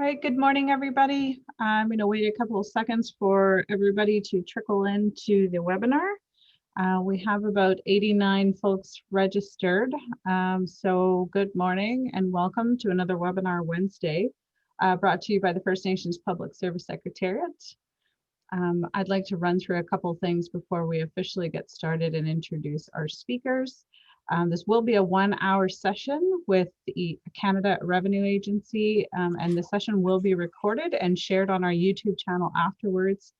All right, good morning, everybody. I'm going to wait a couple of seconds for everybody to trickle into the webinar. We have about 89 folks registered. So good morning and welcome to another webinar Wednesday, brought to you by the First Nations Public Service Secretariat. I'd like to run through a couple things before we officially get started and introduce our speakers. This will be a 1-hour session with the Canada Revenue Agency, and the session will be recorded and shared on our YouTube channel afterwards,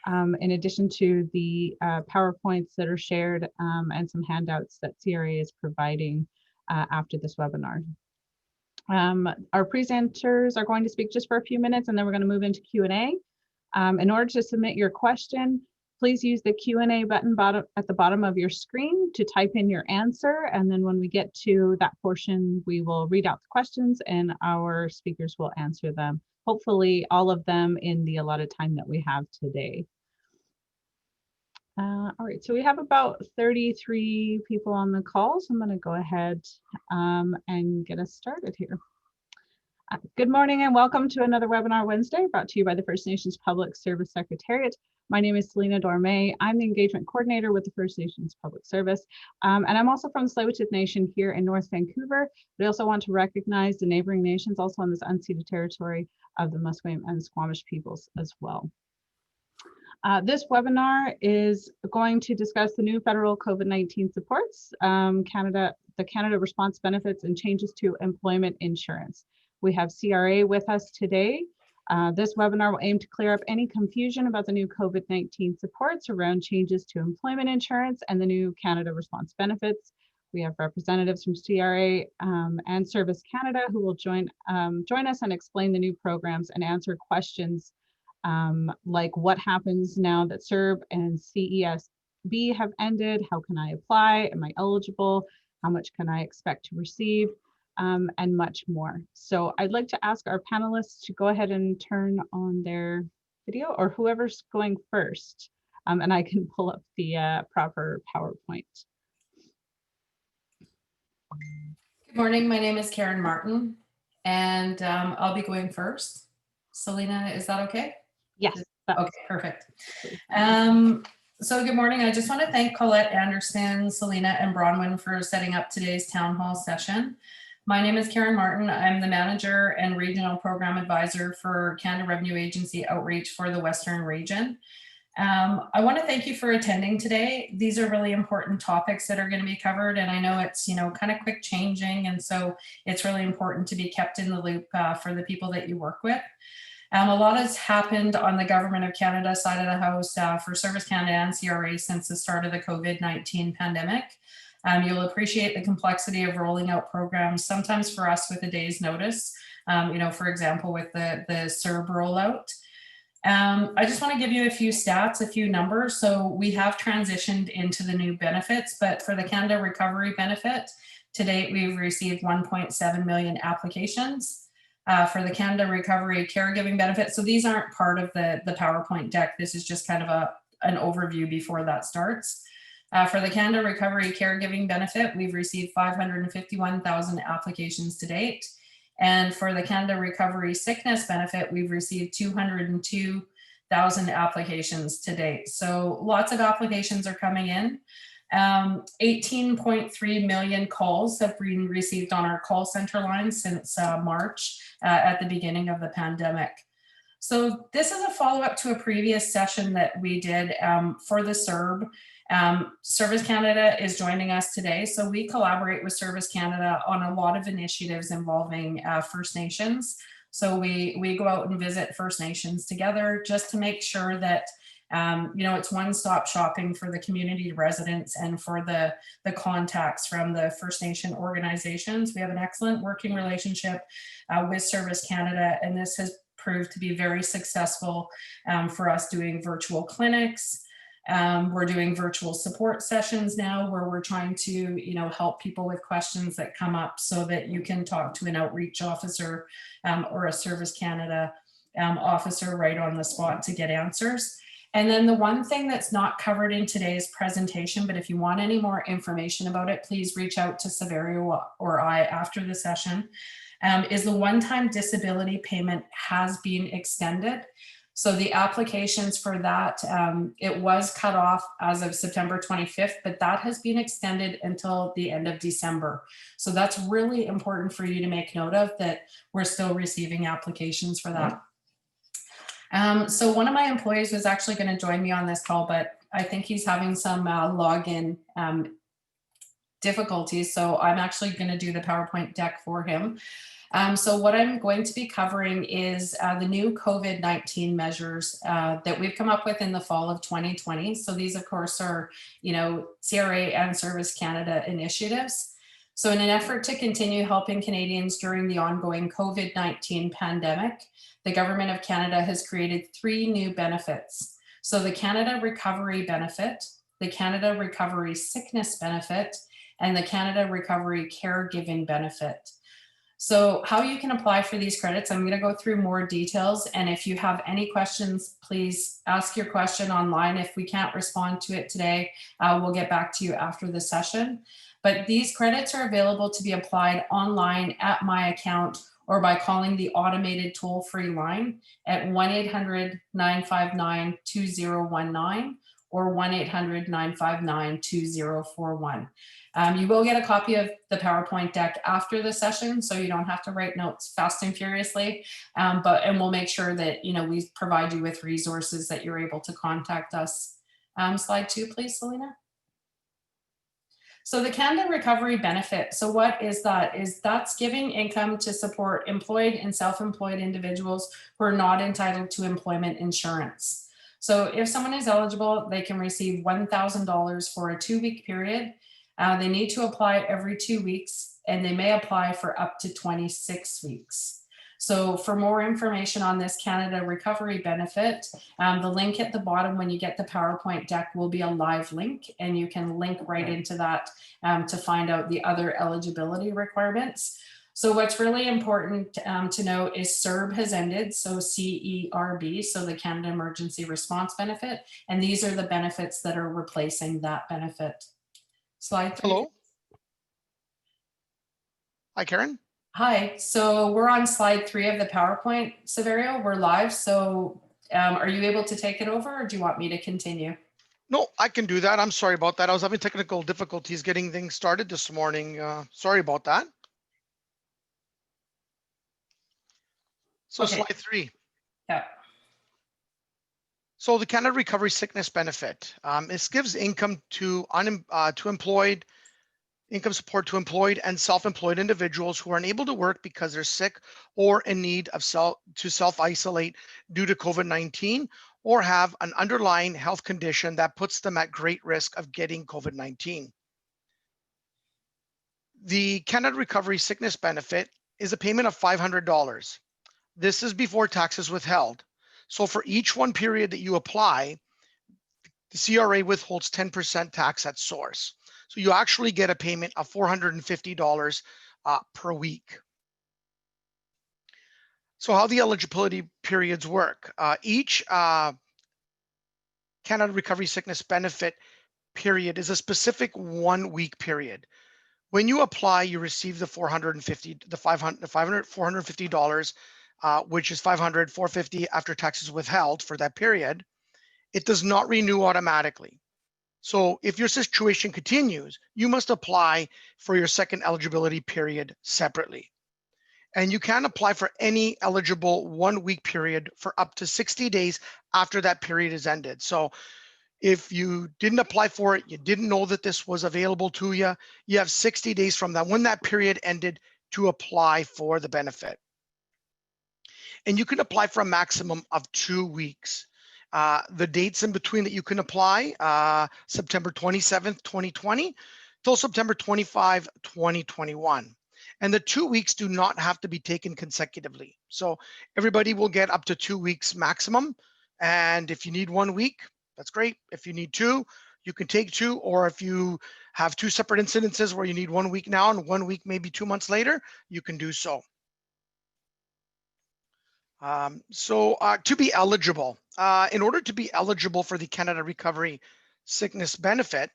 in addition to the PowerPoints that are shared and some handouts that CRA is providing after this webinar. Our presenters are going to speak just for a few minutes, and then we're going to move into Q&A. In order to submit your question, please use the Q&A button at the bottom of your screen to type in your answer. And then when we get to that portion, we will read out the questions and our speakers will answer them. Hopefully all of them in the allotted time that we have today. All right, so we have about 33 people on the call. So I'm going to go ahead and get us started here. Good morning and welcome to another Webinar Wednesday brought to you by the First Nations Public Service Secretariat. My name is Selena Dorme. I'm the engagement coordinator with the First Nations Public Service. And I'm also from the Tsleil-Waututh Nation here in North Vancouver. But I also want to recognize the neighboring nations also on this unceded territory of the Musqueam and Squamish peoples as well. This webinar is going to discuss the new federal COVID-19 supports, the Canada response benefits and changes to employment insurance. We have CRA with us today. This webinar will aim to clear up any confusion about the new COVID-19 supports around changes to employment insurance and the new Canada response benefits. We have representatives from CRA and Service Canada who will join us and explain the new programs and answer questions like what happens now that CERB and CESB have ended? How can I apply? Am I eligible? How much can I expect to receive? And much more. So I'd like to ask our panelists to go ahead and turn on their video, or whoever's going first, and I can pull up the proper PowerPoint. Good morning, my name is Karen Martin, and I'll be going first. Selena, is that okay? Yes. Okay, perfect. So good morning. I just want to thank Colette Anderson, Selena, and Bronwyn for setting up today's town hall session. My name is Karen Martin. I'm the manager and regional program advisor for Canada Revenue Agency Outreach for the Western region. I want to thank you for attending today. These are really important topics that are going to be covered, and I know it's kind of quick changing, and so it's really important to be kept in the loop for the people that you work with. A lot has happened on the Government of Canada side of the house for Service Canada and CRA since the start of the COVID-19 pandemic. You'll appreciate the complexity of rolling out programs, sometimes for us with a day's notice, for example, with the CERB rollout. I just want to give you a few stats, a few numbers. So we have transitioned into the new benefits, but for the Canada Recovery Benefit, to date, we've received 1.7 million applications. For the Canada Recovery Caregiving Benefit, so these aren't part of the PowerPoint deck. This is just kind of an overview before that starts. For the Canada Recovery Caregiving Benefit, we've received 551,000 applications to date. And for the Canada Recovery Sickness Benefit, we've received 202,000 applications to date. So lots of applications are coming in. 18.3 million calls have been received on our call center line since March at the beginning of the pandemic. So this is a follow-up to a previous session that we did for the CERB. Service Canada is joining us today. So we collaborate with Service Canada on a lot of initiatives involving First Nations. So we go out and visit First Nations together just to make sure that it's one-stop shopping for the community residents and for the contacts from the First Nation organizations. We have an excellent working relationship with Service Canada, and this has proved to be very successful for us doing virtual clinics. We're doing virtual support sessions now where we're trying to, help people with questions that come up so that you can talk to an outreach officer or a Service Canada officer right on the spot to get answers. And then the one thing that's not covered in today's presentation, but if you want any more information about it, please reach out to Saverio or I after the session. is the one-time disability payment has been extended. So the applications for that, it was cut off as of September 25th, but that has been extended until the end of December. So that's really important for you to make note of, that we're still receiving applications for that. So one of my employees was actually going to join me on this call, but I think he's having some login difficulties. So I'm actually going to do the PowerPoint deck for him. So what I'm going to be covering is the new COVID-19 measures that we've come up with in the fall of 2020. So these, of course, are, CRA and Service Canada initiatives. So in an effort to continue helping Canadians during the ongoing COVID-19 pandemic, the Government of Canada has created 3 new benefits. So the Canada Recovery Benefit, the Canada Recovery Sickness Benefit, and the Canada Recovery Caregiving Benefit. So how you can apply for these credits, I'm going to go through more details. And if you have any questions, please ask your question online. If we can't respond to it today, we'll get back to you after the session. But these credits are available to be applied online at My Account or by calling the automated toll-free line at 1-800-959-2019 or 1-800-959-2041. You will get a copy of the PowerPoint deck after the session, so you don't have to write notes fast and furiously, and we'll make sure that we provide you with resources that you're able to contact us. Slide 2, please, Selena. So the Canada Recovery Benefit, so what is that? That's giving income to support employed and self-employed individuals who are not entitled to employment insurance. So if someone is eligible, they can receive $1,000 for a 2-week period. They need to apply every 2 weeks, and they may apply for up to 26 weeks. So for more information on this Canada Recovery Benefit, the link at the bottom when you get the PowerPoint deck will be a live link, and you can link right into that to find out the other eligibility requirements. So what's really important to note is CERB has ended, so CERB, so the Canada Emergency Response Benefit, and these are the benefits that are replacing that benefit. Slide 3. Hello. Hi, Karen. Hi, so we're on slide 3 of the PowerPoint, Saverio. We're live, so are you able to take it over, or do you want me to continue? No, I can do that. I'm sorry about that. I was having technical difficulties getting things started this morning. Sorry about that. So okay. Slide 3. Yeah. So the Canada Recovery Sickness Benefit. This gives income to employed, income support to employed and self-employed individuals who are unable to work because they're sick or in need of self-isolate due to COVID-19 or have an underlying health condition that puts them at great risk of getting COVID-19. The Canada Recovery Sickness Benefit is a payment of $500. This is before taxes withheld. So for each one period that you apply, the CRA withholds 10% tax at source. So you actually get a payment of $450 per week. So how the eligibility periods work. Each Canada Recovery Sickness Benefit period is a specific 1-week period. When you apply, you receive the $450, which is $450 after taxes withheld for that period. It does not renew automatically. So if your situation continues, you must apply for your second eligibility period separately. And you can apply for any eligible 1-week period for up to 60 days after that period is ended. So if you didn't apply for it, you didn't know that this was available to you, you have 60 days from that, when that period ended, to apply for the benefit. And you can apply for a maximum of 2 weeks. The dates in between that you can apply, September 27th, 2020 till September 25, 2021. And the 2 weeks do not have to be taken consecutively. So everybody will get up to 2 weeks maximum. And if you need 1 week, that's great. If you need 2, you can take 2. Or if you have 2 separate incidences where you need 1 week now and 1 week maybe 2 months later, you can do so. To be eligible, in order to be eligible for the Canada Recovery Sickness Benefit,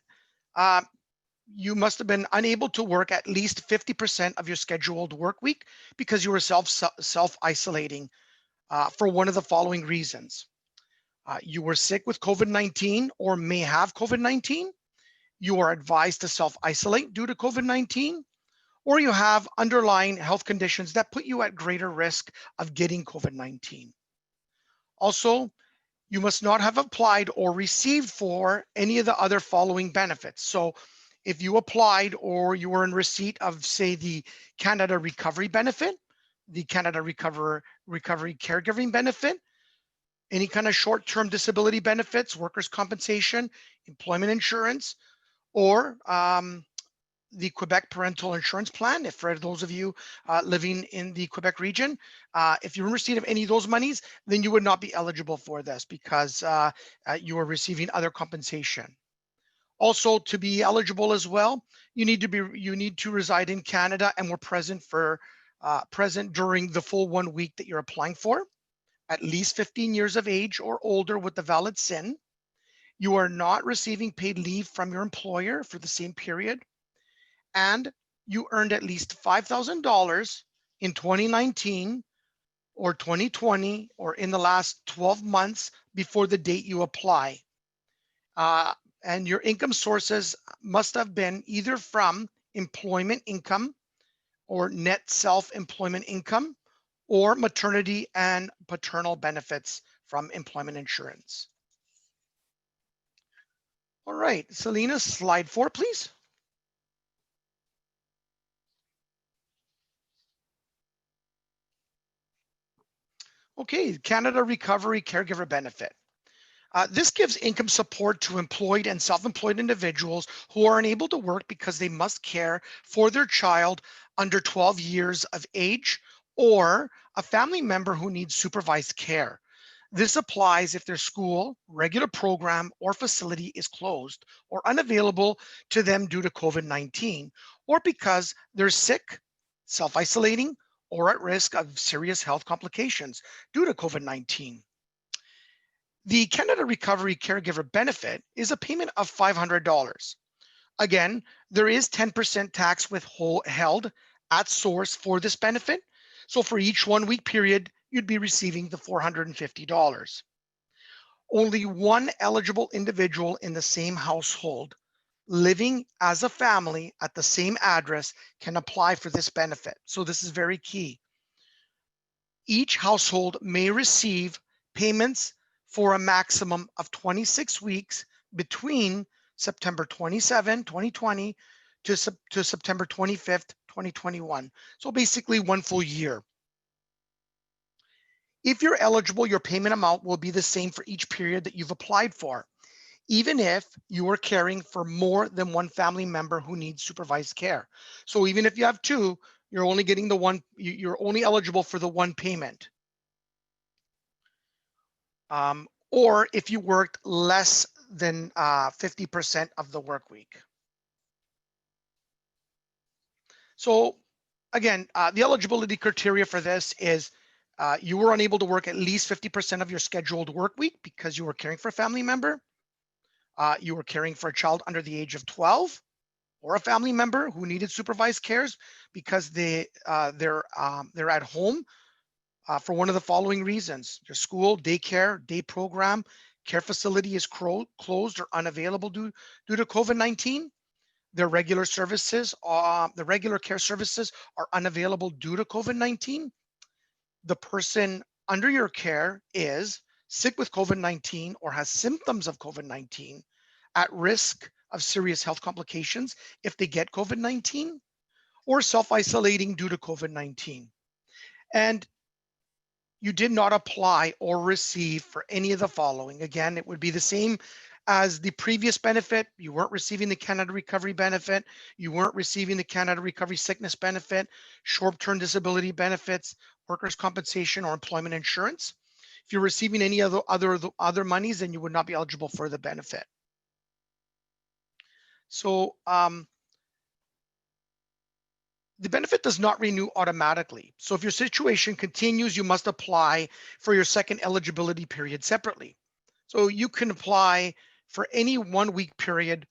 you must have been unable to work at least 50% of your scheduled work week because you were self-isolating for one of the following reasons. You were sick with COVID-19 or may have COVID-19. You are advised to self-isolate due to COVID-19, or you have underlying health conditions that put you at greater risk of getting COVID-19. Also, you must not have applied or received for any of the other following benefits. So if you applied or you were in receipt of, say, the Canada Recovery Benefit, the Canada Recovery Caregiving Benefit, any kind of short-term disability benefits, workers' compensation, employment insurance, or the Quebec Parental Insurance Plan, if for those of you living in the Quebec region, if you're in receipt of any of those monies, then you would not be eligible for this because you are receiving other compensation. Also, to be eligible as well, you need to reside in Canada and were present during the full 1 week that you're applying for, at least 15 years of age or older with the valid SIN. You are not receiving paid leave from your employer for the same period, and you earned at least $5,000 in 2019 or 2020 or in the last 12 months before the date you apply. And your income sources must have been either from employment income or net self-employment income or maternity and paternal benefits from employment insurance. All right, Selena, slide 4, please. Okay, Canada Recovery Caregiver Benefit. This gives income support to employed and self-employed individuals who are unable to work because they must care for their child under 12 years of age or a family member who needs supervised care. This applies if their school, regular program, or facility is closed or unavailable to them due to COVID-19, or because they're sick, self-isolating, or at risk of serious health complications due to COVID-19. The Canada Recovery Caregiver Benefit is a payment of $500. Again, there is 10% tax withheld at source for this benefit. So for each 1 week period, you'd be receiving the $450. Only one eligible individual in the same household living as a family at the same address can apply for this benefit. So this is very key. Each household may receive payments for a maximum of 26 weeks between September 27, 2020 to September 25th, 2021. So basically 1 full year. If you're eligible, your payment amount will be the same for each period that you've applied for, even if you are caring for more than one family member who needs supervised care. So even if you have two, you're only getting the one, you're only eligible for the one payment. Or if you worked less than 50% of the work week. So again, the eligibility criteria for this is you were unable to work at least 50% of your scheduled work week because you were caring for a family member. You were caring for a child under the age of 12 or a family member who needed supervised cares because they're at home for one of the following reasons. Your school, daycare, day program, care facility is closed or unavailable due to COVID-19. Their regular services, the regular care services are unavailable due to COVID-19. The person under your care is sick with COVID-19 or has symptoms of COVID-19, at risk of serious health complications if they get COVID-19, or self-isolating due to COVID-19. And you did not apply or receive for any of the following. Again, it would be the same as the previous benefit. You weren't receiving the Canada Recovery Benefit. You weren't receiving the Canada Recovery Sickness Benefit, short-term disability benefits, workers' compensation, or employment insurance. If you're receiving any other monies, then you would not be eligible for the benefit. So the benefit does not renew automatically. So if your situation continues, you must apply for your second eligibility period separately. So you can apply for any 1 week period,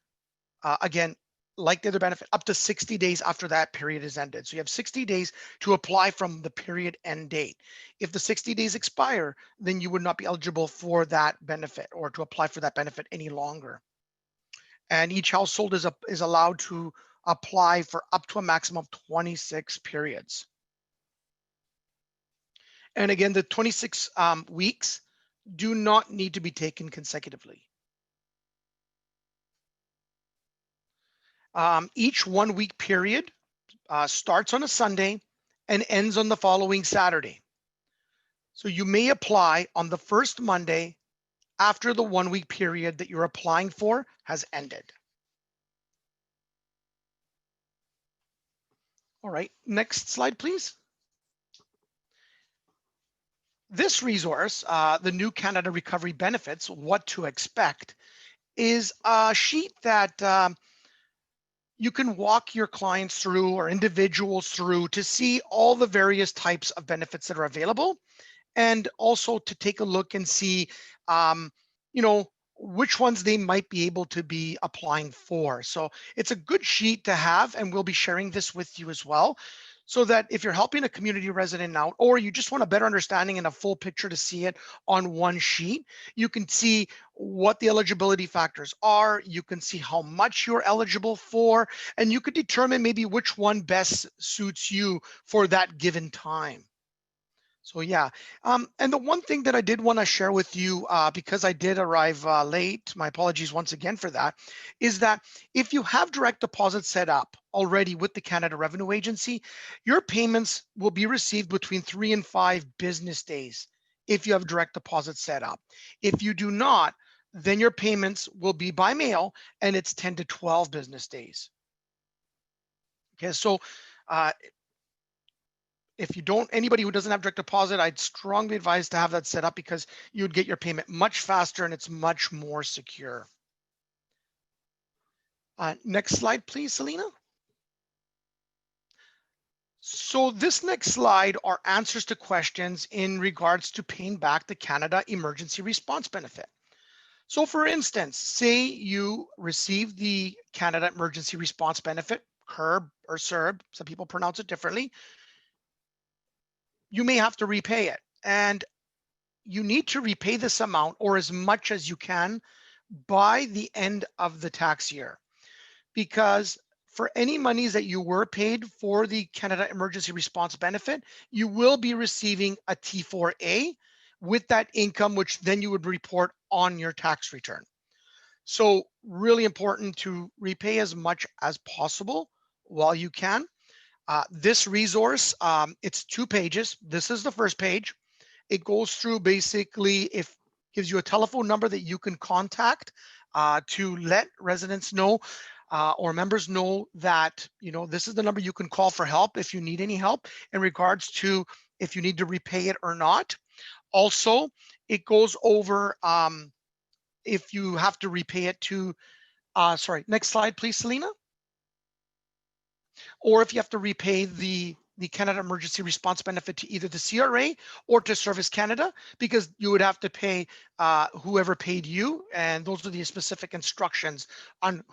again, like the other benefit, up to 60 days after that period is ended. So you have 60 days to apply from the period end date. If the 60 days expire, then you would not be eligible for that benefit or to apply for that benefit any longer. And each household is allowed to apply for up to a maximum of 26 periods. And again, the 26 weeks do not need to be taken consecutively. Each 1 week period starts on a Sunday and ends on the following Saturday. So you may apply on the first Monday after the 1 week period that you're applying for has ended. All right, next slide, please. This resource, the new Canada Recovery Benefits, What to Expect, is a sheet that you can walk your clients through or individuals through to see all the various types of benefits that are available, and also to take a look and see, you know, which ones they might be able to be applying for. So it's a good sheet to have, and we'll be sharing this with you as well, so that if you're helping a community resident out, or you just want a better understanding and a full picture to see it on one sheet, you can see what the eligibility factors are, you can see how much you're eligible for, and you could determine maybe which one best suits you for that given time. So yeah, and the one thing that I did want to share with you, because I did arrive late, my apologies once again for that, is that if you have direct deposit set up already with the Canada Revenue Agency, your payments will be received between 3 and 5 business days if you have direct deposit set up. If you do not, then your payments will be by mail, and it's 10 to 12 business days. Okay, so if you don't, anybody who doesn't have direct deposit, I'd strongly advise to have that set up, because you would get your payment much faster and it's much more secure. Next slide, please, Selena. So this next slide are answers to questions in regards to paying back the Canada Emergency Response Benefit. So for instance, say you receive the Canada Emergency Response Benefit, CERB or CERB, some people pronounce it differently. You may have to repay it, and you need to repay this amount or as much as you can by the end of the tax year, because for any monies that you were paid for the Canada Emergency Response Benefit, you will be receiving a T4A with that income, which then you would report on your tax return. So really important to repay as much as possible while you can. This resource, it's 2 pages. This is the first page. It goes through basically, gives you a telephone number that you can contact to let residents know or members know that, you know, this is the number you can call for help if you need any help in regards to if you need to repay it or not. Also, it goes over if you have to repay it to, sorry, next slide, please, Selena. Or if you have to repay the Canada Emergency Response Benefit to either the CRA or to Service Canada, because you would have to pay whoever paid you, and those are the specific instructions on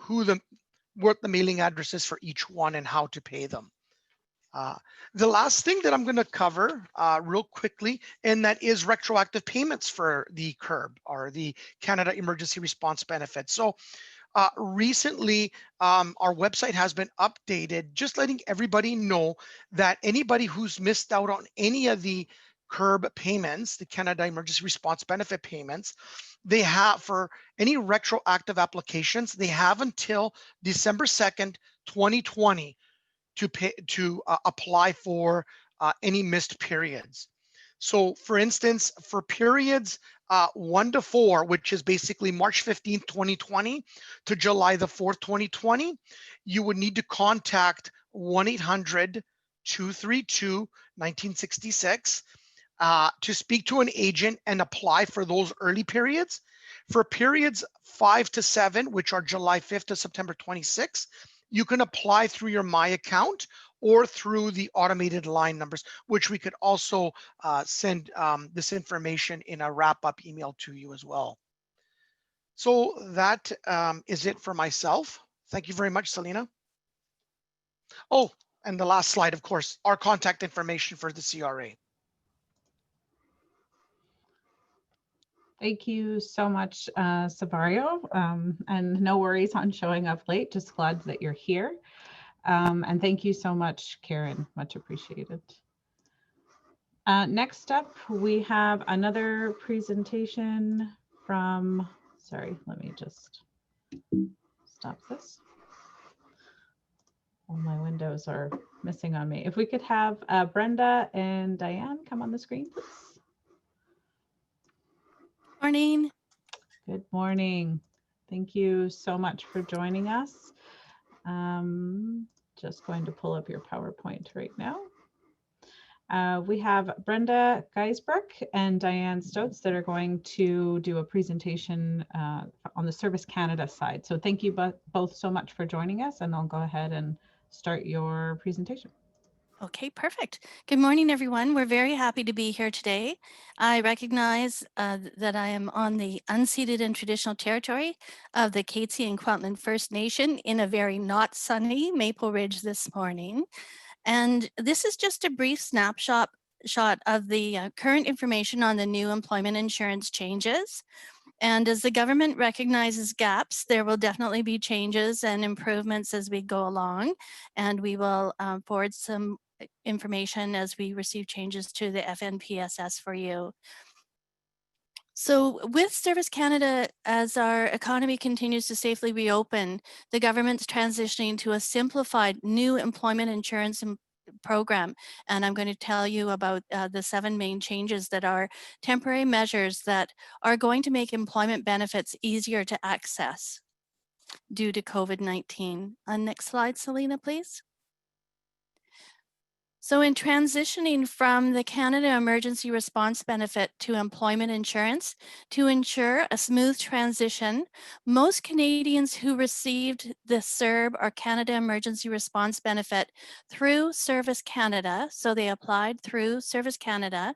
what the mailing address is for each one and how to pay them. The last thing that I'm going to cover real quickly, and that is retroactive payments for the CERB or the Canada Emergency Response Benefit. So recently, our website has been updated, just letting everybody know that anybody who's missed out on any of the CERB payments, the Canada Emergency Response Benefit payments, they have, for any retroactive applications, they have until December 2nd, 2020 to apply for any missed periods. So for instance, for periods 1 to 4, which is basically March 15th, 2020 to July the 4th, 2020, you would need to contact 1-800-232-1966 to speak to an agent and apply for those early periods. For periods 5 to 7, which are July 5th to September 26th, you can apply through your My Account or through the automated line numbers, which we could also send this information in a wrap-up email to you as well. So that is it for myself. Thank you very much, Selena. Oh, and the last slide, of course, our contact information for the CRA. Thank you so much, Saverio, and no worries on showing up late, just glad that you're here. And thank you so much, Karen, much appreciated. Next up, we have another presentation from, sorry, let me just stop this. All my windows are missing on me. If we could have Brenda and Dianne come on the screen, please. Morning. Good morning. Thank you so much for joining us. Just going to pull up your PowerPoint right now. We have Brenda Giesbrecht and Dianne Stoesz that are going to do a presentation on the Service Canada side. So thank you both so much for joining us, and I'll go ahead and start your presentation. Okay, perfect. Good morning, everyone. We're very happy to be here today. I recognize that I am on the unceded and traditional territory of the Katzie and Kwantlen First Nation in a very not sunny Maple Ridge this morning. And this is just a brief snapshot of the current information on the new employment insurance changes. And as the government recognizes gaps, there will definitely be changes and improvements as we go along. And we will forward some information as we receive changes to the FNPSS for you. So with Service Canada, as our economy continues to safely reopen, the government's transitioning to a simplified new employment insurance program. And I'm going to tell you about the 7 main changes that are temporary measures that are going to make employment benefits easier to access due to COVID-19. Next slide, Selena, please. So in transitioning from the Canada Emergency Response Benefit to employment insurance, to ensure a smooth transition, most Canadians who received the CERB or Canada Emergency Response Benefit through Service Canada, so they applied through Service Canada,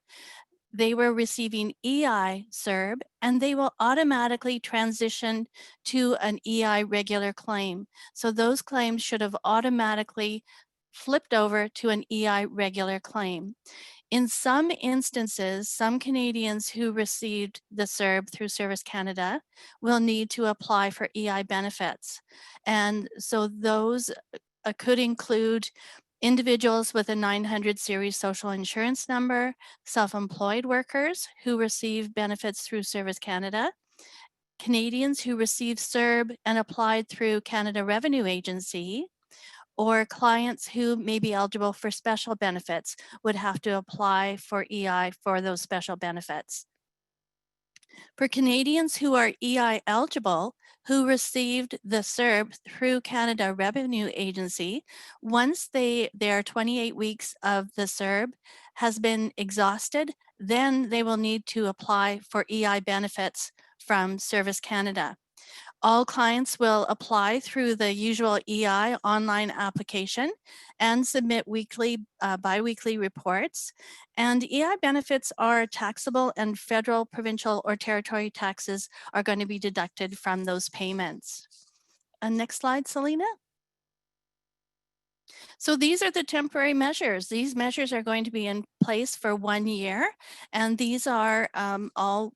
they were receiving EI CERB, and they will automatically transition to an EI regular claim. So those claims should have automatically flipped over to an EI regular claim. In some instances, some Canadians who received the CERB through Service Canada will need to apply for EI benefits. And so those could include individuals with a 900 series social insurance number, self-employed workers who receive benefits through Service Canada, Canadians who receive CERB and applied through Canada Revenue Agency, or clients who may be eligible for special benefits would have to apply for EI for those special benefits. For Canadians who are EI eligible, who received the CERB through Canada Revenue Agency, once their 28 weeks of the CERB has been exhausted, then they will need to apply for EI benefits from Service Canada. All clients will apply through the usual EI online application and submit weekly, bi-weekly reports. And EI benefits are taxable, and federal, provincial, or territory taxes are going to be deducted from those payments. Next slide, Selena. So these are the temporary measures. These measures are going to be in place for 1 year, and these are all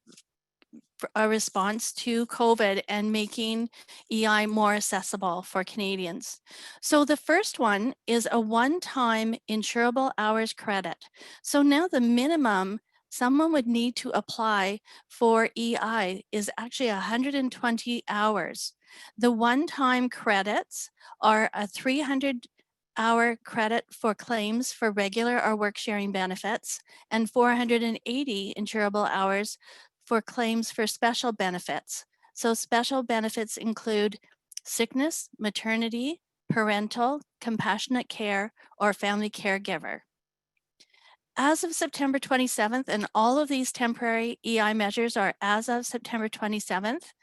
a response to COVID and making EI more accessible for Canadians. So the first one is a one-time insurable hours credit. So now the minimum someone would need to apply for EI is actually 120 hours. The one-time credits are a 300-hour credit for claims for regular or work sharing benefits and 480 insurable hours for claims for special benefits. So special benefits include sickness, maternity, parental, compassionate care, or family caregiver. As of September 27th, and all of these temporary EI measures are as of September 27th,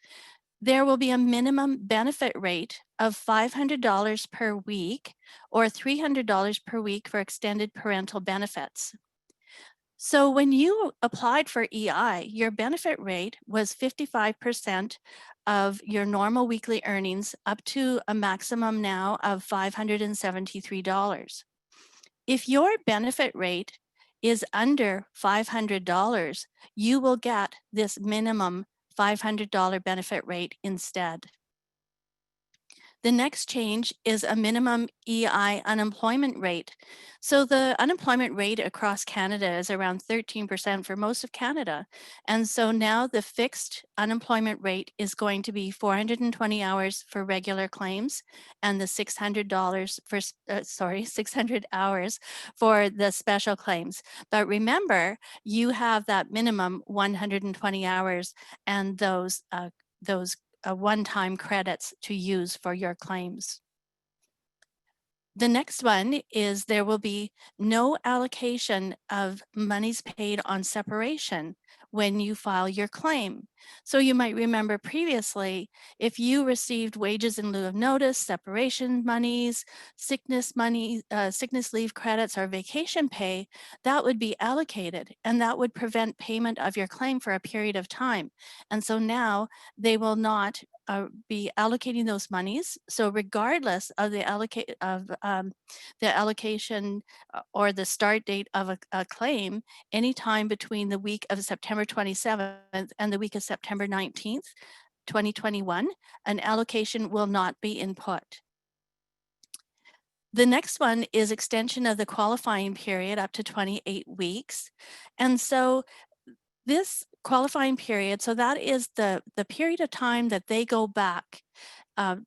there will be a minimum benefit rate of $500 per week or $300 per week for extended parental benefits. So when you applied for EI, your benefit rate was 55% of your normal weekly earnings up to a maximum now of $573. If your benefit rate is under $500, you will get this minimum $500 benefit rate instead. The next change is a minimum EI unemployment rate. So the unemployment rate across Canada is around 13% for most of Canada. And so now the fixed unemployment rate is going to be 420 hours for regular claims and the $600 for, 600 hours for the special claims. But remember, you have that minimum 120 hours and those one-time credits to use for your claims. The next one is there will be no allocation of monies paid on separation when you file your claim. So you might remember previously, if you received wages in lieu of notice, separation monies, sickness money, sickness leave credits, or vacation pay, that would be allocated and that would prevent payment of your claim for a period of time. And so now they will not be allocating those monies. So regardless of the allocation or the start date of a claim, anytime between the week of September 27th and the week of September 19th, 2021, an allocation will not be input. The next one is extension of the qualifying period up to 28 weeks. And so this qualifying period, so that is the period of time that they go back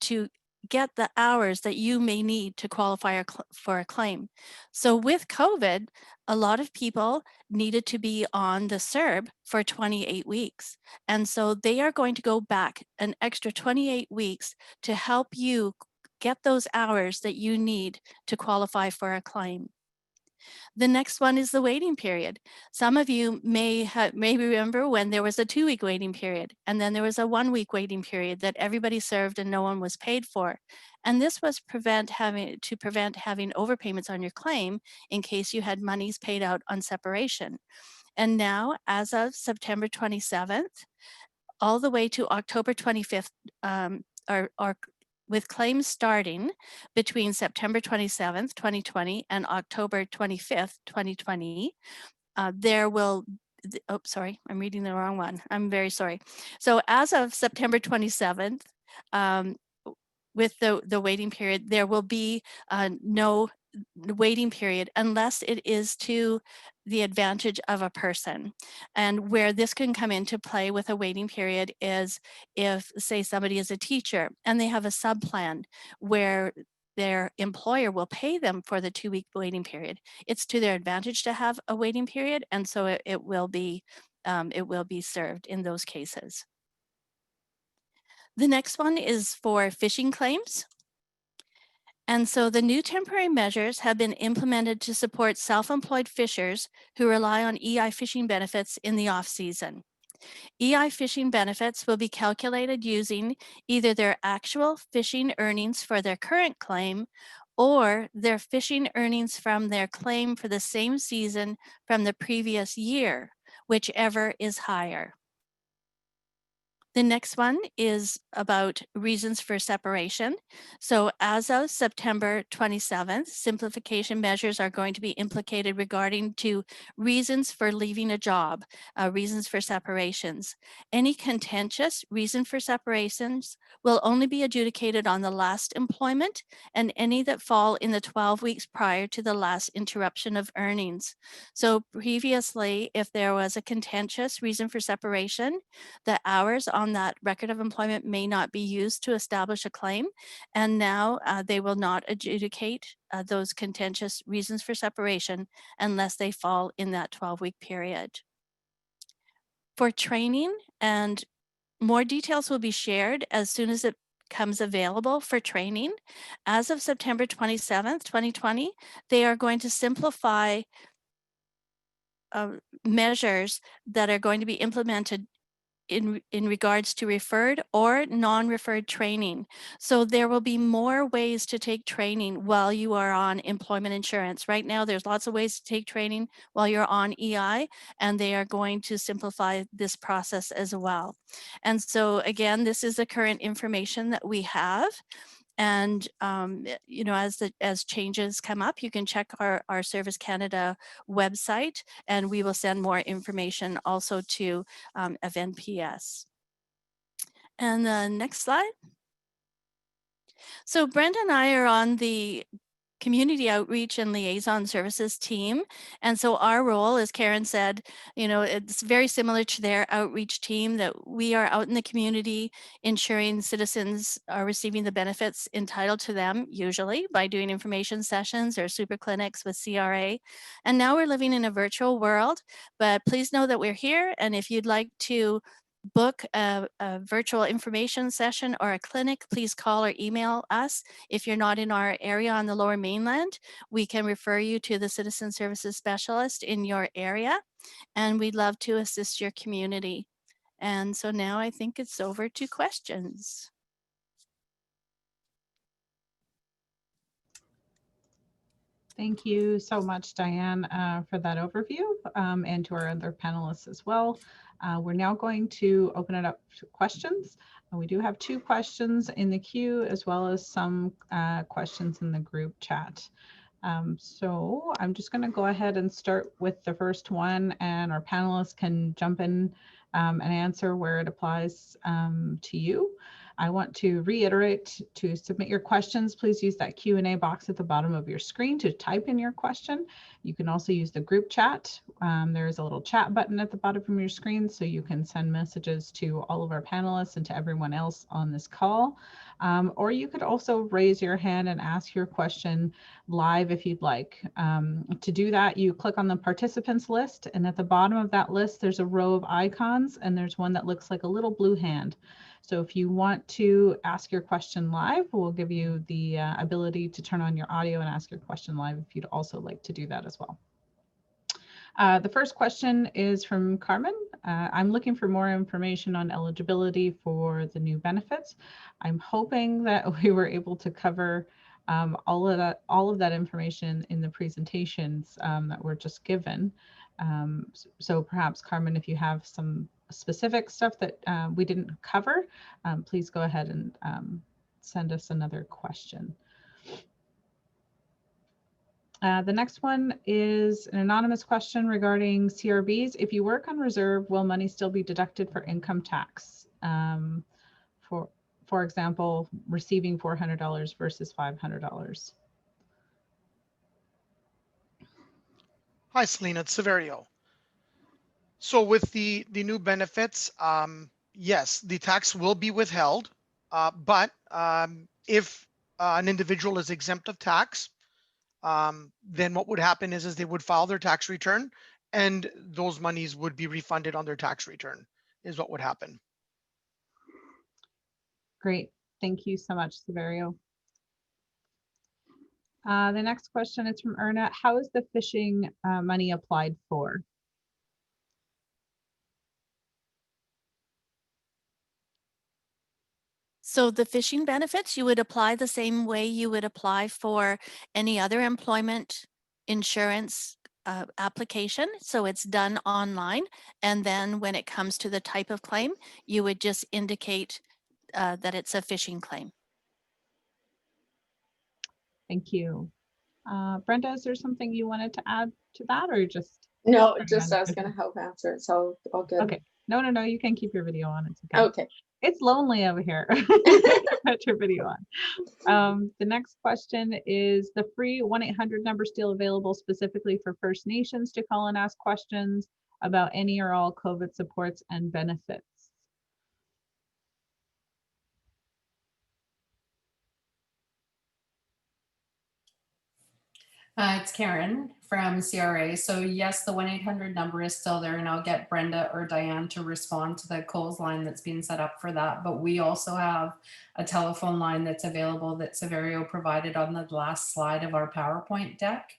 to get the hours that you may need to qualify for a claim. So with COVID, a lot of people needed to be on the CERB for 28 weeks. And so they are going to go back an extra 28 weeks to help you get those hours that you need to qualify for a claim. The next one is the waiting period. Some of you may remember when there was a 2-week waiting period, and then there was a 1-week waiting period that everybody served and no one was paid for. And this was to prevent having overpayments on your claim in case you had monies paid out on separation. And now, as of September 27th, all the way to October 25th, with claims starting between September 27th, 2020 and October 25th, 2020, there will, oh, sorry, I'm reading the wrong one. I'm very sorry. So as of September 27th, with the waiting period, there will be no waiting period unless it is to the advantage of a person. And where this can come into play with a waiting period is if, say, somebody is a teacher and they have a sub-plan where their employer will pay them for the 2-week waiting period. It's to their advantage to have a waiting period, and so it will be served in those cases. The next one is for fishing claims. And so the new temporary measures have been implemented to support self-employed fishers who rely on EI fishing benefits in the off-season. EI fishing benefits will be calculated using either their actual fishing earnings for their current claim or their fishing earnings from their claim for the same season from the previous year, whichever is higher. The next one is about reasons for separation. So as of September 27th, simplification measures are going to be implicated regarding to reasons for leaving a job, reasons for separations. Any contentious reason for separations will only be adjudicated on the last employment and any that fall in the 12 weeks prior to the last interruption of earnings. So previously, if there was a contentious reason for separation, the hours on that record of employment may not be used to establish a claim, and now they will not adjudicate those contentious reasons for separation unless they fall in that 12-week period. For training, and more details will be shared as soon as it becomes available for training. As of September 27th, 2020, they are going to simplify measures that are going to be implemented in regards to referred or non-referred training. So there will be more ways to take training while you are on employment insurance. Right now, there's lots of ways to take training while you're on EI, and they are going to simplify this process as well. And so again, this is the current information that we have. And you know, as changes come up, you can check our Service Canada website, and we will send more information also to FNPS. And the next slide. So Brenda and I are on the Community Outreach and Liaison Services team. And so our role, as Karen said, you know, it's very similar to their outreach team, that we are out in the community ensuring citizens are receiving the benefits entitled to them, usually by doing information sessions or super clinics with CRA. And now we're living in a virtual world, but please know that we're here. And if you'd like to book a virtual information session or a clinic, please call or email us. If you're not in our area on the Lower Mainland, we can refer you to the citizen services specialist in your area, and we'd love to assist your community. And so now I think it's over to questions. Thank you so much, Dianne, for that overview, and to our other panelists as well. We're now going to open it up to questions. We do have 2 questions in the queue, as well as some questions in the group chat. So I'm just going to go ahead and start with the first one, and our panelists can jump in and answer where it applies to you. I want to reiterate, to submit your questions, please use that Q&A box at the bottom of your screen to type in your question. You can also use the group chat. There is a little chat button at the bottom of your screen, so you can send messages to all of our panelists and to everyone else on this call. Or you could also raise your hand and ask your question live if you'd like. To do that, you click on the participants list, and at the bottom of that list, there's a row of icons, and there's one that looks like a little blue hand. So if you want to ask your question live, we'll give you the ability to turn on your audio and ask your question live if you'd also like to do that as well. The first question is from Carmen. I'm looking for more information on eligibility for the new benefits. I'm hoping that we were able to cover all of that information in the presentations that were just given. So perhaps, Carmen, if you have some specific stuff that we didn't cover, please go ahead and send us another question. The next one is an anonymous question regarding CRBs. If you work on reserve, will money still be deducted for income tax? For example, receiving $400 versus $500. Hi, Selena, it's Saverio. So with the new benefits, yes, the tax will be withheld, but if an individual is exempt of tax, then what would happen is they would file their tax return, and those monies would be refunded on their tax return, is what would happen. Great, thank you so much, Saverio. The next question is from Erna. How is the phishing money applied for? So the phishing benefits, you would apply the same way you would apply for any other employment insurance application. So it's done online. And then when it comes to the type of claim, you would just indicate that it's a phishing claim. Thank you. Brenda, is there something you wanted to add to that, or just? No, just I was going to help answer it. So all good. Okay. No, you can keep your video on. It's okay. Okay. It's lonely over here. Put your video on. The next question is, the free 1-800 number still available specifically for First Nations to call and ask questions about any or all COVID supports and benefits? It's Karen from CRA. So yes, the 1-800 number is still there, and I'll get Brenda or Dianne to respond to the Coles line that's being set up for that. But we also have a telephone line that's available that Saverio provided on the last slide of our PowerPoint deck.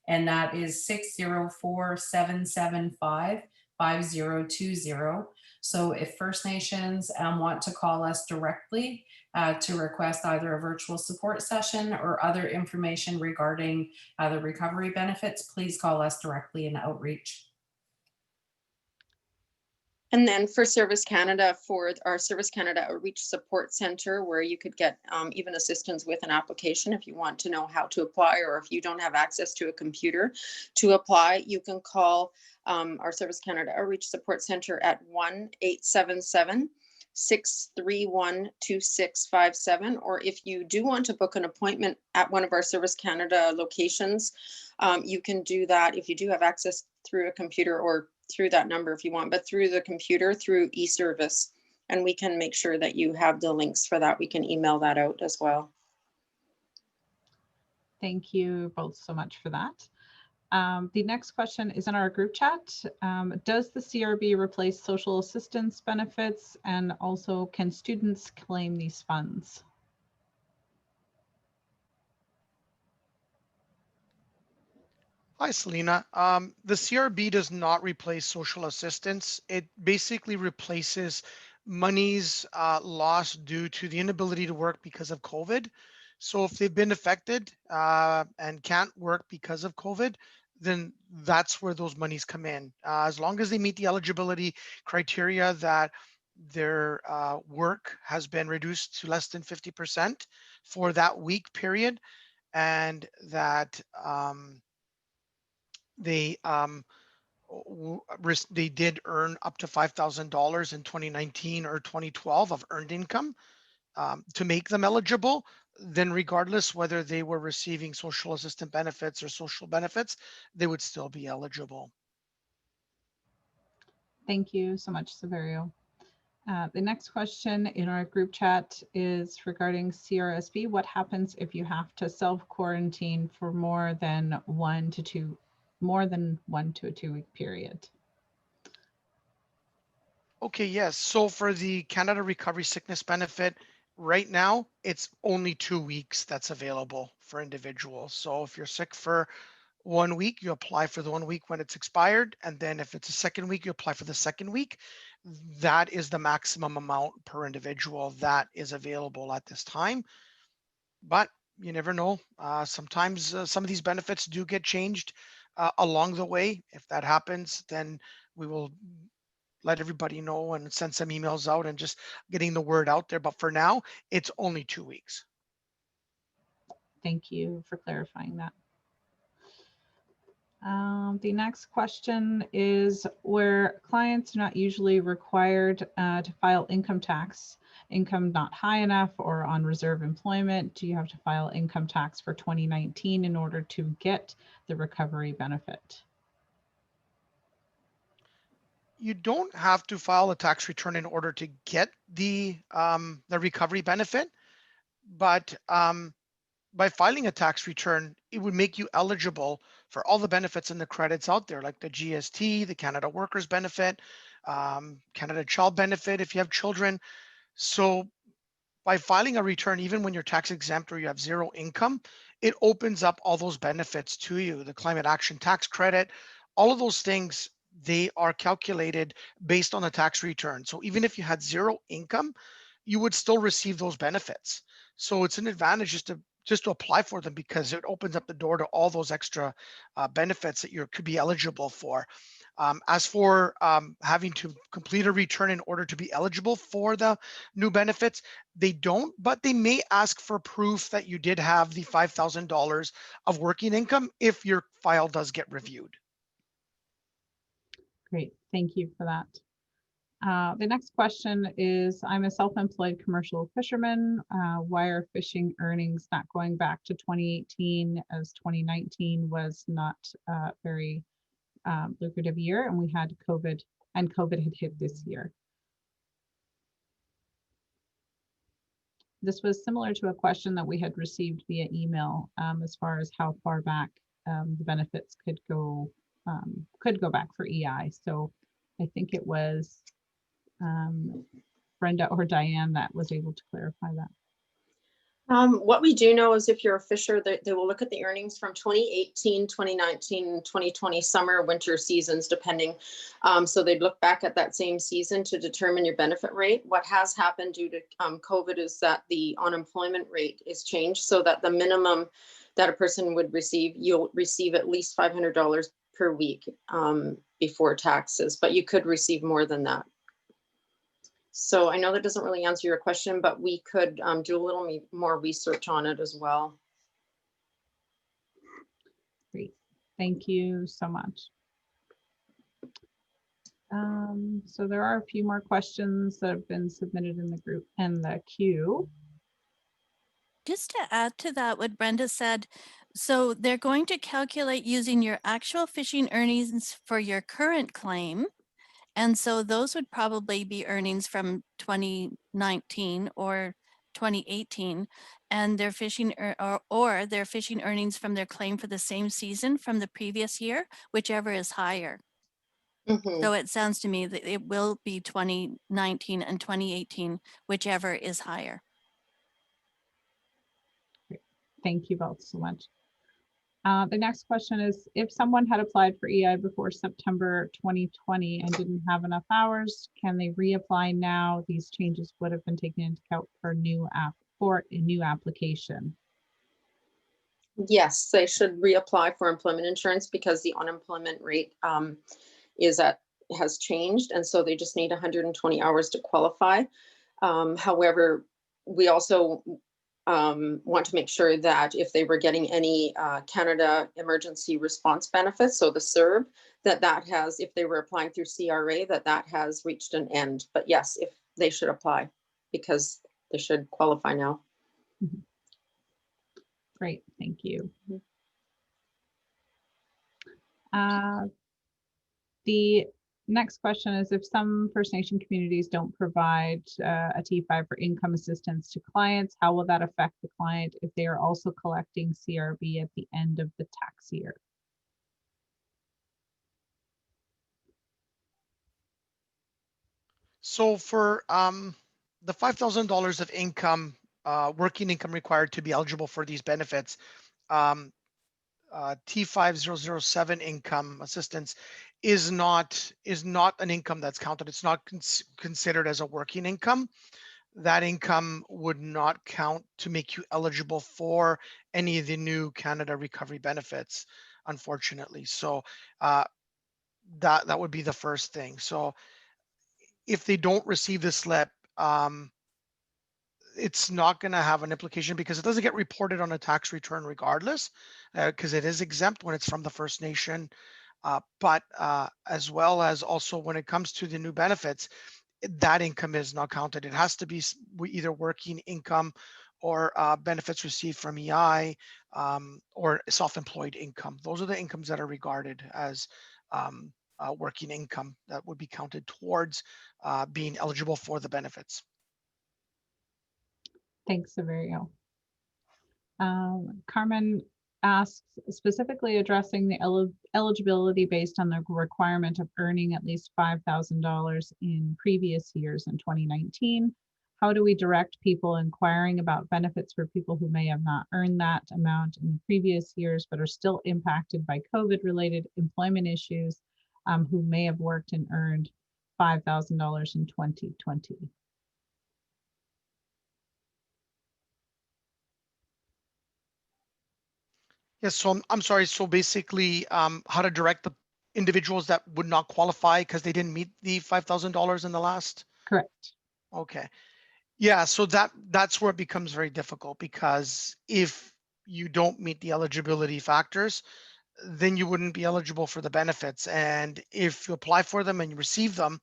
And that is 604-775-5020. So if First Nations want to call us directly to request either a virtual support session or other information regarding the recovery benefits, please call us directly in outreach. And then for Service Canada, for our Service Canada Outreach Support Center, where you could get even assistance with an application if you want to know how to apply, or if you don't have access to a computer to apply, you can call our Service Canada Outreach Support Center at 1-877-631-2657. Or if you do want to book an appointment at one of our Service Canada locations, you can do that if you do have access through a computer, or through that number if you want, but through the computer, through e-service. And we can make sure that you have the links for that. We can email that out as well. Thank you both so much for that. The next question is in our group chat. Does the CRB replace social assistance benefits? And also, can students claim these funds? Hi, Selena. The CRB does not replace social assistance. It basically replaces monies lost due to the inability to work because of COVID. So if they've been affected and can't work because of COVID, then that's where those monies come in. As long as they meet the eligibility criteria that their work has been reduced to less than 50% for that week period, and that they they did earn up to $5,000 in 2019 or 2012 of earned income to make them eligible, then regardless whether they were receiving social assistance benefits or social benefits, they would still be eligible. Thank you so much, Saverio. The next question in our group chat is regarding CRSB. What happens if you have to self-quarantine for more than 1 to 2 week period? Okay, yes. So for the Canada Recovery Sickness Benefit, right now, it's only 2 weeks that's available for individuals. So if you're sick for 1 week, you apply for the 1 week when it's expired. And then if it's a second week, you apply for the second week. That is the maximum amount per individual that is available at this time. But you never know. Sometimes some of these benefits do get changed along the way. If that happens, then we will let everybody know and send some emails out and just getting the word out there. But for now, it's only 2 weeks. Thank you for clarifying that. The next question is, where clients are not usually required to file income tax, income not high enough or on reserve employment, do you have to file income tax for 2019 in order to get the recovery benefit? You don't have to file a tax return in order to get the recovery benefit, but by filing a tax return, it would make you eligible for all the benefits and the credits out there, like the GST, the Canada Workers Benefit, Canada Child Benefit if you have children. So by filing a return, even when you're tax exempt or you have zero income, it opens up all those benefits to you. The Climate Action Tax Credit, all of those things, they are calculated based on the tax return. So even if you had zero income, you would still receive those benefits. So it's an advantage just to apply for them, because it opens up the door to all those extra benefits that you could be eligible for. As for having to complete a return in order to be eligible for the new benefits, they don't, but they may ask for proof that you did have the $5,000 of working income if your file does get reviewed. Great, thank you for that. The next question is, I'm a self-employed commercial fisherman. Why are fishing earnings not going back to 2018, as 2019 was not a very lucrative year, and we had COVID, and COVID had hit this year? This was similar to a question that we had received via email as far as how far back the benefits could go back for EI. So I think it was Brenda or Dianne that was able to clarify that. What we do know is if you're a fisher, they will look at the earnings from 2018, 2019, 2020 summer, winter seasons, depending. So they'd look back at that same season to determine your benefit rate. What has happened due to COVID is that the unemployment rate is changed so that the minimum that a person would receive, you'll receive at least $500 per week before taxes, but you could receive more than that. So I know that doesn't really answer your question, but we could do a little more research on it as well. Great, thank you so much. So there are a few more questions that have been submitted in the group and the queue. Just to add to that, what Brenda said, so they're going to calculate using your actual fishing earnings for your current claim. And so those would probably be earnings from 2019 or 2018, and their fishing or their fishing earnings from their claim for the same season from the previous year, whichever is higher. So it sounds to me that it will be 2019 and 2018, whichever is higher. Thank you both so much. The next question is, if someone had applied for EI before September 2020 and didn't have enough hours, can they reapply now? These changes would have been taken into account for a new application. Yes, they should reapply for employment insurance because the unemployment rate has changed, and so they just need 120 hours to qualify. However, we also want to make sure that if they were getting any Canada Emergency Response Benefits, so the CERB, that has, if they were applying through CRA, that has reached an end. But yes, if they should apply because they should qualify now. Mm-hmm. Great, thank you. The next question is, if some First Nation communities don't provide a T5 for income assistance to clients, how will that affect the client if they are also collecting CRB at the end of the tax year? So for the $5,000 of income, working income required to be eligible for these benefits, T5007 income assistance is not an income that's counted. It's not considered as a working income. That income would not count to make you eligible for any of the new Canada recovery benefits, unfortunately. So that would be the first thing. So if they don't receive the slip, it's not going to have an implication because it doesn't get reported on a tax return regardless, because it is exempt when it's from the First Nation. But as well as also when it comes to the new benefits, that income is not counted. It has to be either working income or benefits received from EI or self-employed income. Those are the incomes that are regarded as working income that would be counted towards being eligible for the benefits. Thanks, Saverio. Carmen asks, specifically addressing the eligibility based on the requirement of earning at least $5,000 in previous years in 2019. How do we direct people inquiring about benefits for people who may have not earned that amount in the previous years, but are still impacted by COVID-related employment issues, who may have worked and earned $5,000 in 2020? Yes, so I'm sorry. So basically, how to direct the individuals that would not qualify because they didn't meet the $5,000 in the last? Correct. Okay. Yeah, so that's where it becomes very difficult, because if you don't meet the eligibility factors, then you wouldn't be eligible for the benefits. And if you apply for them and you receive them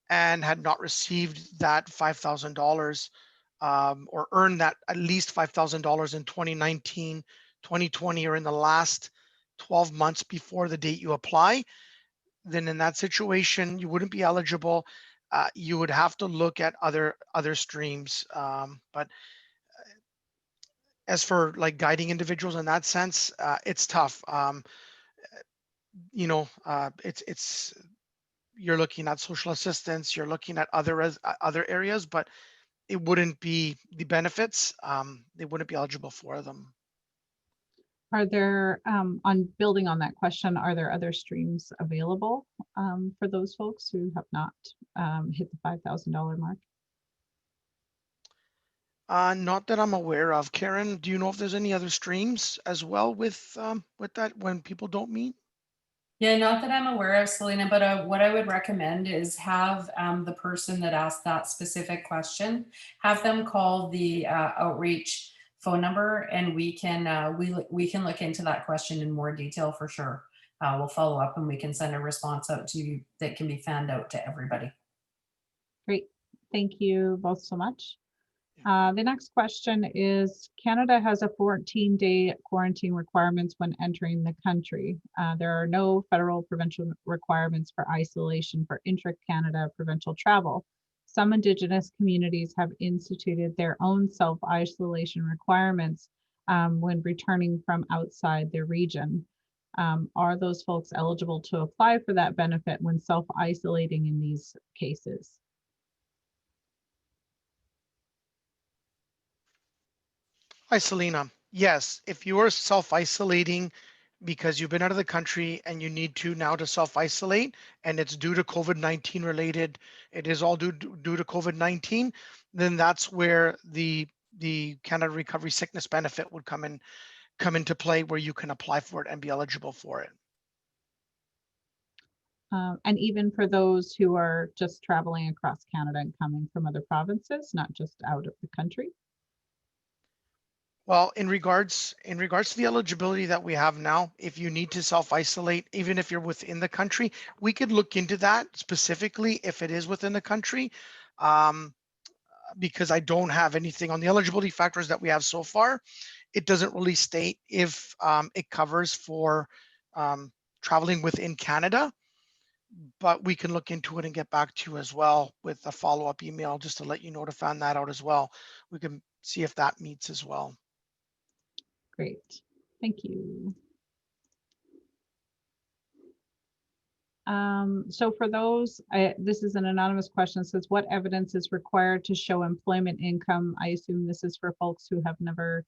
and had not received that $5,000 or earned that at least $5,000 in 2019, 2020, or in the last 12 months before the date you apply, then in that situation, you wouldn't be eligible. You would have to look at other streams. But as for like guiding individuals in that sense, it's tough. It's you're looking at social assistance, you're looking at other areas, but it wouldn't be the benefits. They wouldn't be eligible for them. Are there, on building on that question, are there other streams available for those folks who have not hit the $5,000 mark? Not that I'm aware of. Karen, do you know if there's any other streams as well with that when people don't meet? Yeah, not that I'm aware of, Selena, but what I would recommend is have the person that asked that specific question, have them call the outreach phone number, and we can look into that question in more detail for sure. We'll follow up and we can send a response out to you that can be fanned out to everybody. Great, thank you both so much. The next question is, Canada has a 14-day quarantine requirements when entering the country. There are no federal provincial requirements for isolation for intra-Canada provincial travel. Some Indigenous communities have instituted their own self-isolation requirements when returning from outside their region. Are those folks eligible to apply for that benefit when self-isolating in these cases? Hi, Selena. Yes, if you are self-isolating because you've been out of the country and you need to now to self-isolate and it's due to COVID-19 related, it is all due to COVID-19, then that's where the Canada Recovery Sickness Benefit would come into play, where you can apply for it and be eligible for it. And even for those who are just traveling across Canada and coming from other provinces, not just out of the country? Well, in regards to the eligibility that we have now, if you need to self-isolate, even if you're within the country, we could look into that specifically if it is within the country, because I don't have anything on the eligibility factors that we have so far. It doesn't really state if it covers for traveling within Canada, but we can look into it and get back to you as well with a follow-up email just to let you know to find that out as well. We can see if that meets as well. Great, thank you. So for those, this is an anonymous question. It says, what evidence is required to show employment income? I assume this is for folks who have never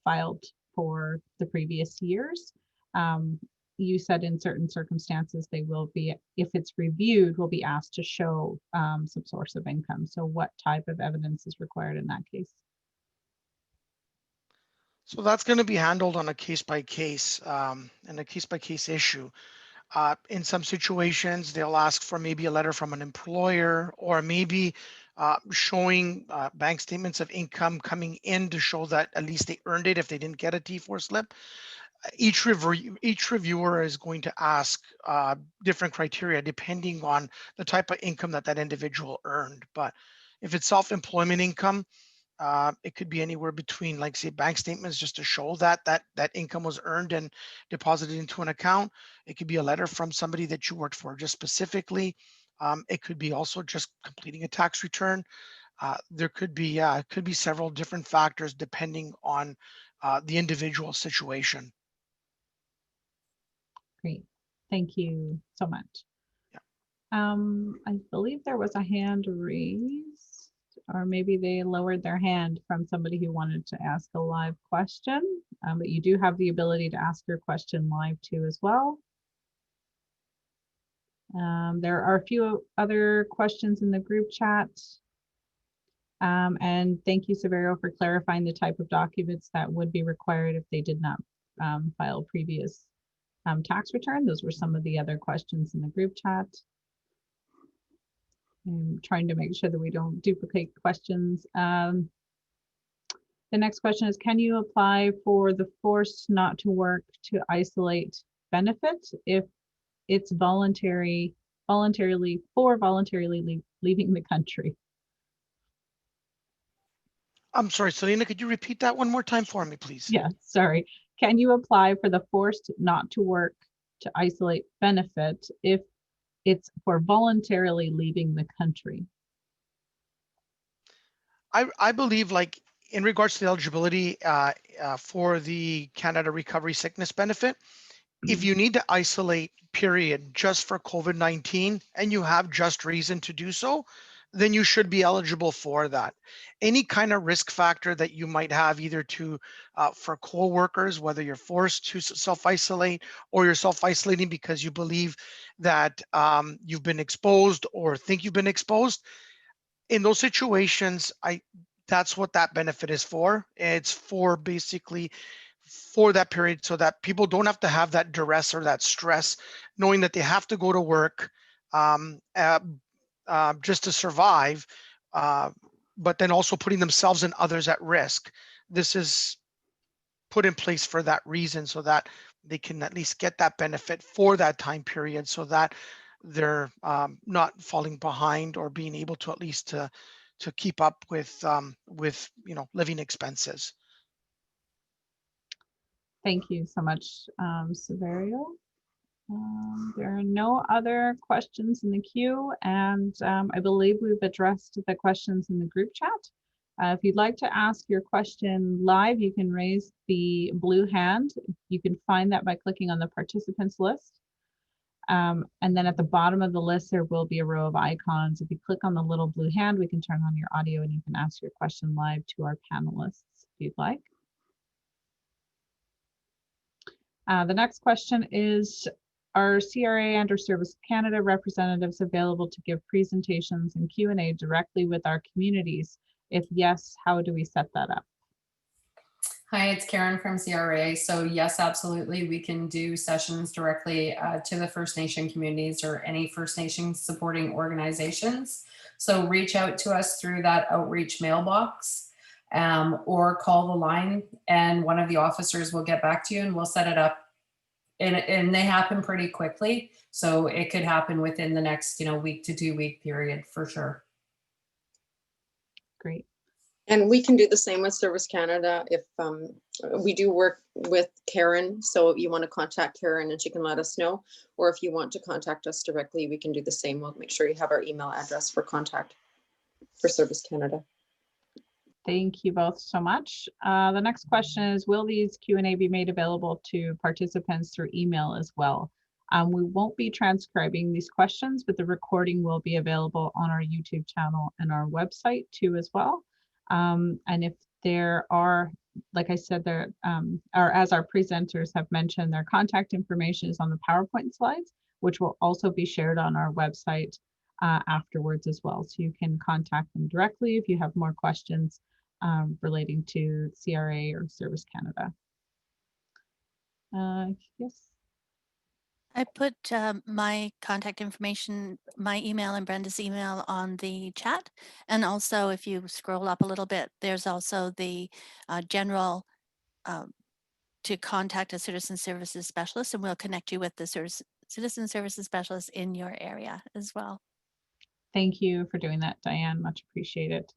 filed for the previous years. You said in certain circumstances, they will be, if it's reviewed, will be asked to show some source of income. So what type of evidence is required in that case? So that's going to be handled on a case-by-case and a case-by-case issue. In some situations, they'll ask for maybe a letter from an employer, or maybe showing bank statements of income coming in to show that at least they earned it if they didn't get a T4 slip. Each reviewer is going to ask different criteria depending on the type of income that individual earned. But if it's self-employment income, it could be anywhere between, like, say, bank statements just to show that income was earned and deposited into an account. It could be a letter from somebody that you worked for just specifically. It could be also just completing a tax return. There could be, it could be several different factors depending on the individual situation. Great, thank you so much. Yeah. I believe there was a hand raised, or maybe they lowered their hand from somebody who wanted to ask a live question, but you do have the ability to ask your question live too as well. There are a few other questions in the group chat. And thank you, Saverio, for clarifying the type of documents that would be required if they did not file previous tax return. Those were some of the other questions in the group chat. I'm trying to make sure that we don't duplicate questions. The next question is, can you apply for the forced not to work to isolate benefit if it's voluntarily leaving the country? I'm sorry, Selena, could you repeat that one more time for me, please? Yeah, sorry. Can you apply for the forced not to work to isolate benefit if it's for voluntarily leaving the country? I believe, like, in regards to the eligibility for the Canada Recovery Sickness Benefit, if you need to isolate, period, just for COVID-19 and you have just reason to do so, then you should be eligible for that. Any kind of risk factor that you might have, either to for co-workers, whether you're forced to self-isolate or you're self-isolating because you believe that you've been exposed or think you've been exposed, in those situations, that's what that benefit is for. It's for basically for that period, so that people don't have to have that duress or that stress, knowing that they have to go to work just to survive, but then also putting themselves and others at risk. This is put in place for that reason, so that they can at least get that benefit for that time period, so that they're not falling behind, or being able to at least to keep up with living expenses. Thank you so much, Saverio. There are no other questions in the queue, and I believe we've addressed the questions in the group chat. If you'd like to ask your question live, you can raise the blue hand. You can find that by clicking on the participants list. And then at the bottom of the list, there will be a row of icons. If you click on the little blue hand, we can turn on your audio and you can ask your question live to our panelists if you'd like. The next question is, are CRA and or Service Canada representatives available to give presentations and Q&A directly with our communities? If yes, how do we set that up? Hi, it's Karen from CRA. So yes, absolutely. We can do sessions directly to the First Nation communities or any First Nation supporting organizations. So reach out to us through that outreach mailbox or call the line, and one of the officers will get back to you and we'll set it up. And they happen pretty quickly. So it could happen within the next, week to 2 week period for sure. Great. And we can do the same with Service Canada if we do work with Karen. So if you want to contact Karen and she can let us know, or if you want to contact us directly, we can do the same. We'll make sure you have our email address for contact for Service Canada. Thank you both so much. The next question is, will these Q&A be made available to participants through email as well? We won't be transcribing these questions, but the recording will be available on our YouTube channel and our website too as well. And if there are, like I said, there or as our presenters have mentioned, their contact information is on the PowerPoint slides, which will also be shared on our website afterwards as well. So you can contact them directly if you have more questions relating to CRA or Service Canada. Yes. I put my contact information, my email and Brenda's email on the chat. And also if you scroll up a little bit, there's also the general to contact a citizen services specialist, and we'll connect you with the citizen services specialist in your area as well. Thank you for doing that, Diane, much appreciated.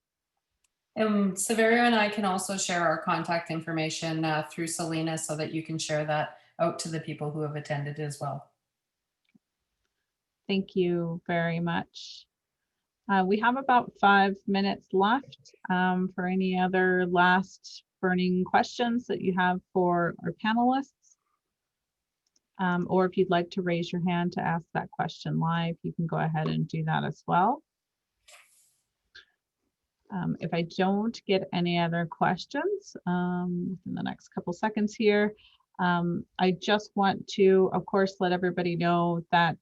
Saverio and I can also share our contact information through Selena, so that you can share that out to the people who have attended as well. Thank you very much. We have about 5 minutes left for any other last burning questions that you have for our panelists. Or if you'd like to raise your hand to ask that question live, you can go ahead and do that as well. If I don't get any other questions in the next couple seconds here, I just want to, of course, let everybody know that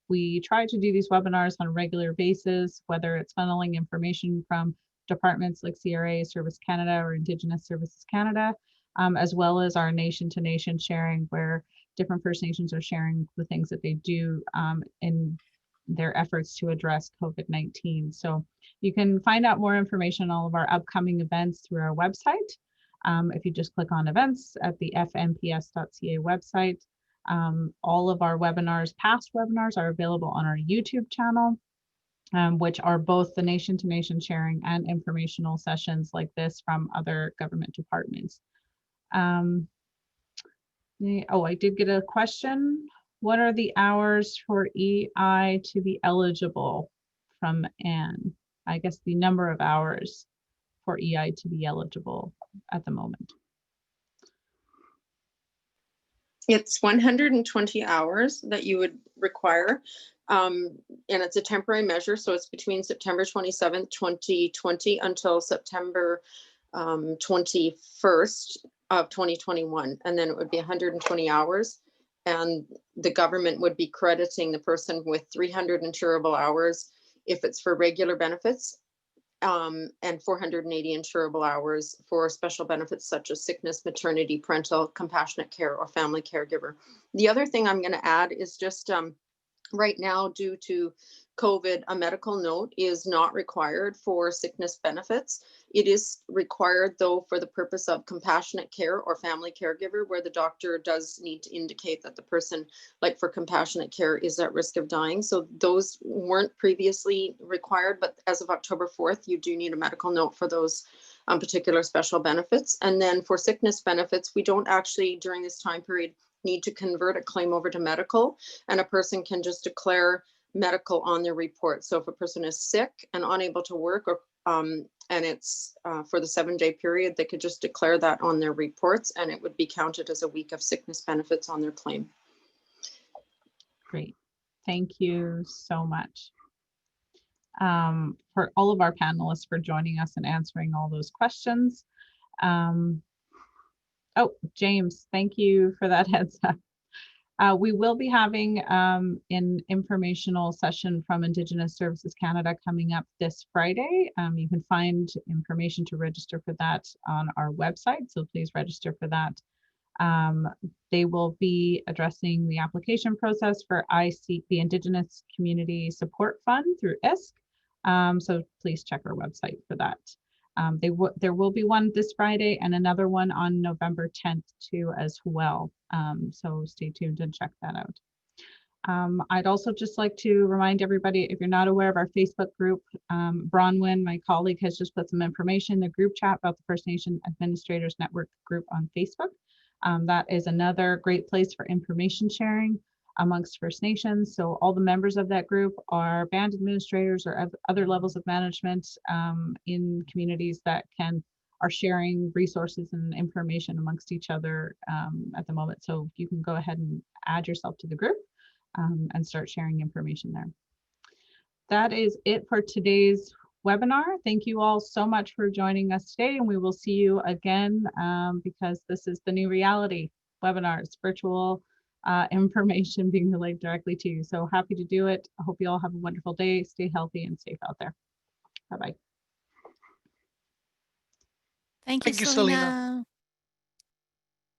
we try to do these webinars on a regular basis, whether it's funneling information from departments like CRA, Service Canada, or Indigenous Services Canada, as well as our nation-to-nation sharing, where different First Nations are sharing the things that they do in their efforts to address COVID-19. So you can find out more information on all of our upcoming events through our website. If you just click on events at the fnps.ca website. All of our webinars, past webinars, are available on our YouTube channel, which are both the nation-to-nation sharing and informational sessions like this from other government departments. Oh, I did get a question. What are the hours for EI to be eligible, from Anne? I guess the number of hours for EI to be eligible at the moment. It's 120 hours that you would require. And it's a temporary measure, so it's between September 27th, 2020 until September 21st of 2021, and then it would be 120 hours. And the government would be crediting the person with 300 insurable hours if it's for regular benefits, and 480 insurable hours for special benefits such as sickness, maternity, parental, compassionate care, or family caregiver. The other thing I'm going to add is just right now, due to COVID, a medical note is not required for sickness benefits. It is required, though, for the purpose of compassionate care or family caregiver, where the doctor does need to indicate that the person, like for compassionate care, is at risk of dying. So those weren't previously required, but as of October 4th, you do need a medical note for those particular special benefits. And then for sickness benefits, we don't actually, during this time period, need to convert a claim over to medical, and a person can just declare medical on their report. So if a person is sick and unable to work, or and it's for the 7-day period, they could just declare that on their reports, and it would be counted as a week of sickness benefits on their claim. Great. Thank you so much for all of our panelists for joining us and answering all those questions. Oh, James, thank you for that heads up. We will be having an informational session from Indigenous Services Canada coming up this Friday. You can find information to register for that on our website, so please register for that. They will be addressing the application process for the Indigenous Community Support Fund through ISC. So please check our website for that. There will be one this Friday and another one on November 10th too as well. So stay tuned and check that out. I'd also just like to remind everybody, if you're not aware of our Facebook group, Bronwyn, my colleague, has just put some information in the group chat about the First Nation Administrators Network group on Facebook. That is another great place for information sharing amongst First Nations. So all the members of that group are band administrators or other levels of management in communities that are sharing resources and information amongst each other at the moment. So you can go ahead and add yourself to the group and start sharing information there. That is it for today's webinar. Thank you all so much for joining us today, and we will see you again because this is the new reality. Webinars, virtual information being relayed directly to you. So happy to do it. I hope you all have a wonderful day. Stay healthy and safe out there. Bye-bye. Thank you, Selena. Selena.